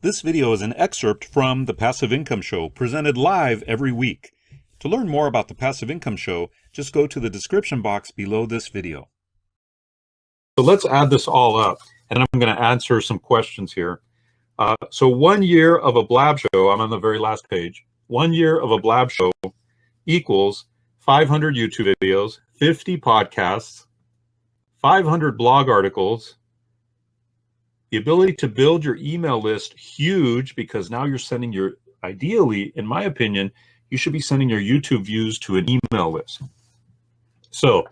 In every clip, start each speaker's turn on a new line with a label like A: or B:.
A: This video is an excerpt from The Passive Income Show, presented live every week. To learn more about The Passive Income Show, just go to the description box below this video. So let's add this all up, and I'm going to answer some questions here. So 1 year of a Blab show, I'm on the very last page, 1 year of a Blab show equals 500 YouTube videos, 50 podcasts, 500 blog articles, the ability to build your email list huge, because now you're sending your, ideally, in my opinion, you should be sending your YouTube views to an email list. So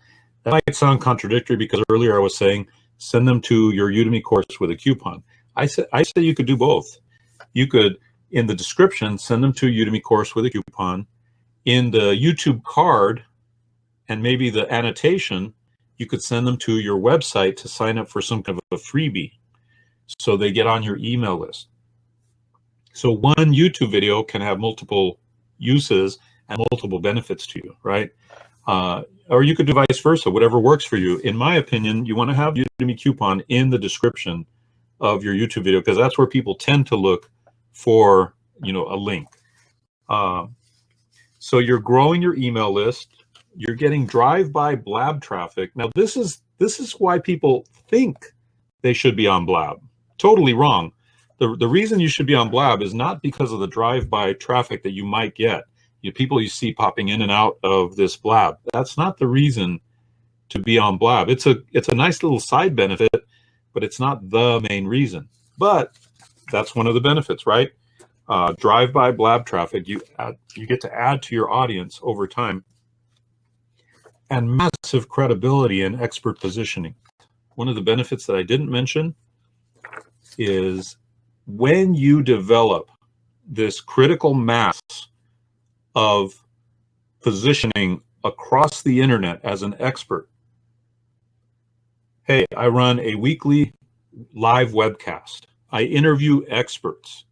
A: that might sound contradictory because earlier I was saying send them to your Udemy course with a coupon. I say you could do both. You could, in the description, send them to a Udemy course with a coupon. In the YouTube card and maybe the annotation, you could send them to your website to sign up for some kind of a freebie, so they get on your email list. So one YouTube video can have multiple uses and multiple benefits to you, right? Or you could do vice versa, whatever works for you. In my opinion, you want to have Udemy coupon in the description of your YouTube video, because that's where people tend to look for, a link. So you're growing your email list. You're getting drive-by Blab traffic. Now this is why people think they should be on Blab. Totally wrong. The reason you should be on Blab is not because of the drive-by traffic that you might get. People you see popping in and out of this Blab. That's not the reason to be on Blab. It's a nice little side benefit, but it's not the main reason. But that's one of the benefits, right? Drive-by Blab traffic, you get to add to your audience over time, and massive credibility and expert positioning. One of the benefits that I didn't mention is when you develop this critical mass of positioning across the internet as an expert. Hey, I run a weekly live webcast. I interview experts.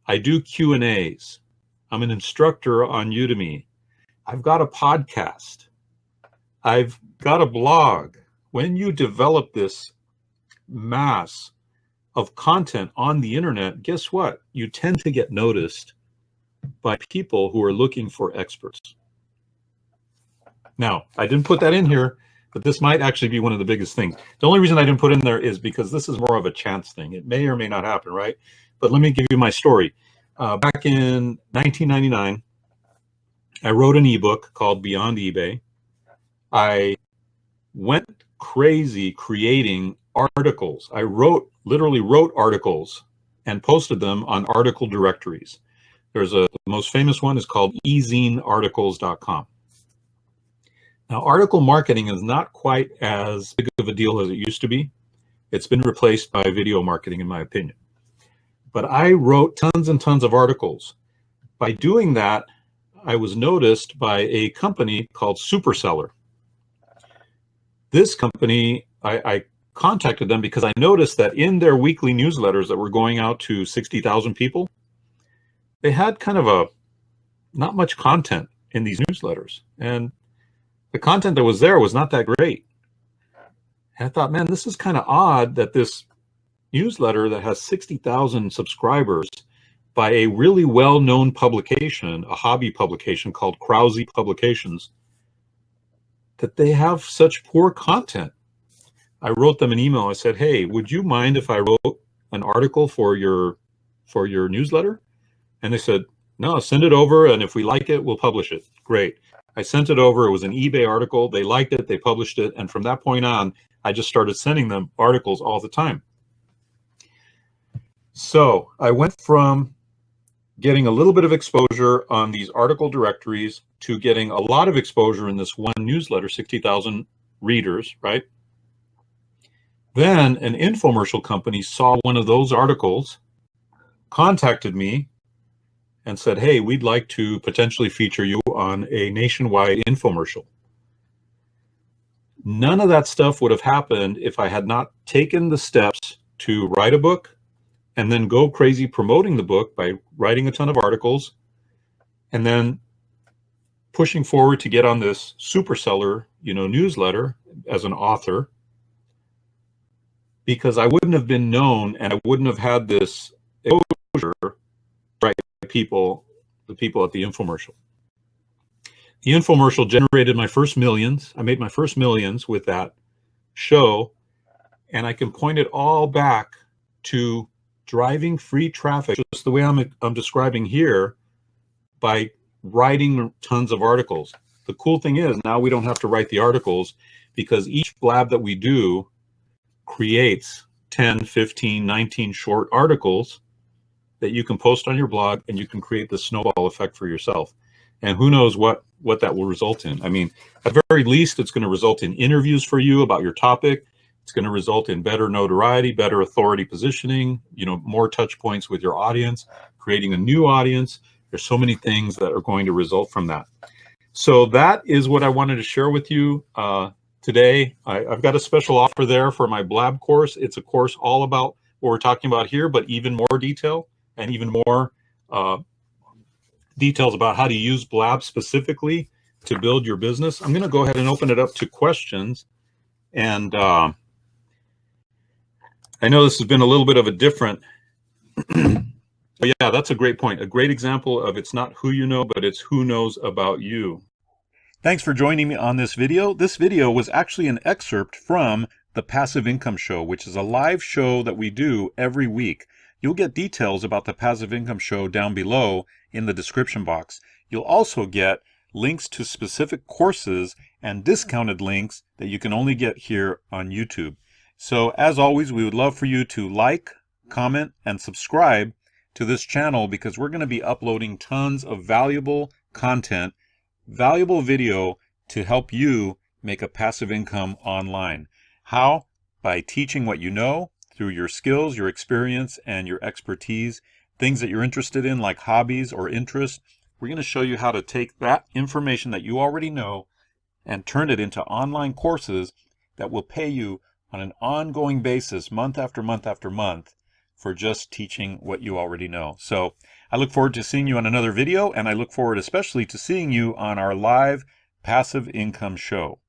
A: I do Q&As. I'm an instructor on Udemy. I've got a podcast. I've got a blog. When you develop this mass of content on the internet, guess what? You tend to get noticed by people who are looking for experts. Now, I didn't put that in here, but this might actually be one of the biggest things. The only reason I didn't put in there is because this is more of a chance thing. It may or may not happen, right? But let me give you my story. Back in 1999, I wrote an ebook called Beyond eBay. I went crazy creating articles. I literally wrote articles and posted them on article directories. The most famous one is called ezinearticles.com. Now, article marketing is not quite as big of a deal as it used to be. It's been replaced by video marketing, in my opinion. But I wrote tons and tons of articles. By doing that, I was noticed by a company called Superseller. This company, I contacted them because I noticed that in their weekly newsletters that were going out to 60,000 people, they had kind of not much content in these newsletters. And the content that was there was not that great. And I thought, man, this is kind of odd that this newsletter that has 60,000 subscribers by a really well-known publication, a hobby publication called Krause Publications, that they have such poor content. I wrote them an email. I said, hey, would you mind if I wrote an article for your newsletter? And they said, no, send it over, and if we like it, we'll publish it. Great. I sent it over. It was an eBay article. They liked it. They published it. And from that point on, I just started sending them articles all the time. So I went from getting a little bit of exposure on these article directories to getting a lot of exposure in this one newsletter, 60,000 readers, right? Then an infomercial company saw one of those articles, contacted me, and said, hey, we'd like to potentially feature you on a nationwide infomercial. None of that stuff would have happened if I had not taken the steps to write a book and then go crazy promoting the book by writing a ton of articles and then pushing forward to get on this Superseller, newsletter as an author, because I wouldn't have been known and I wouldn't have had this exposure, right? People, the people at the infomercial. The infomercial generated my first millions. I made my first millions with that show, and I can point it all back to driving free traffic, just the way I'm describing here, by writing tons of articles. The cool thing is now we don't have to write the articles, because each blab that we do creates 10, 15, 19 short articles that you can post on your blog, and you can create the snowball effect for yourself. And who knows what that will result in. I mean, at the very least, it's going to result in interviews for you about your topic. It's going to result in better notoriety, better authority positioning, more touch points with your audience, creating a new audience. There's so many things that are going to result from that. So that is what I wanted to share with you today. I've got a special offer there for my Blab course. It's a course all about what we're talking about here, but even more detail and even more details about how to use Blab specifically to build your business. I'm going to go ahead and open it up to questions. And I know this has been a little bit of a different, but yeah, that's a great point. A great example of it's not who you know, but it's who knows about you. Thanks for joining me on this video. This video was actually an excerpt from the Passive Income Show, which is a live show that we do every week. You'll get details about the Passive Income Show down below in the description box. You'll also get links to specific courses and discounted links that you can only get here on YouTube. So as always, we would love for you to like, comment, and subscribe to this channel, because we're going to be uploading tons of valuable content, valuable video to help you make a passive income online. How? By teaching what you know through your skills, your experience, and your expertise, things that you're interested in, like hobbies or interests. We're going to show you how to take that information that you already know and turn it into online courses that will pay you on an ongoing basis, month after month after month, for just teaching what you already know. So I look forward to seeing you on another video, and I look forward especially to seeing you on our live Passive Income Show.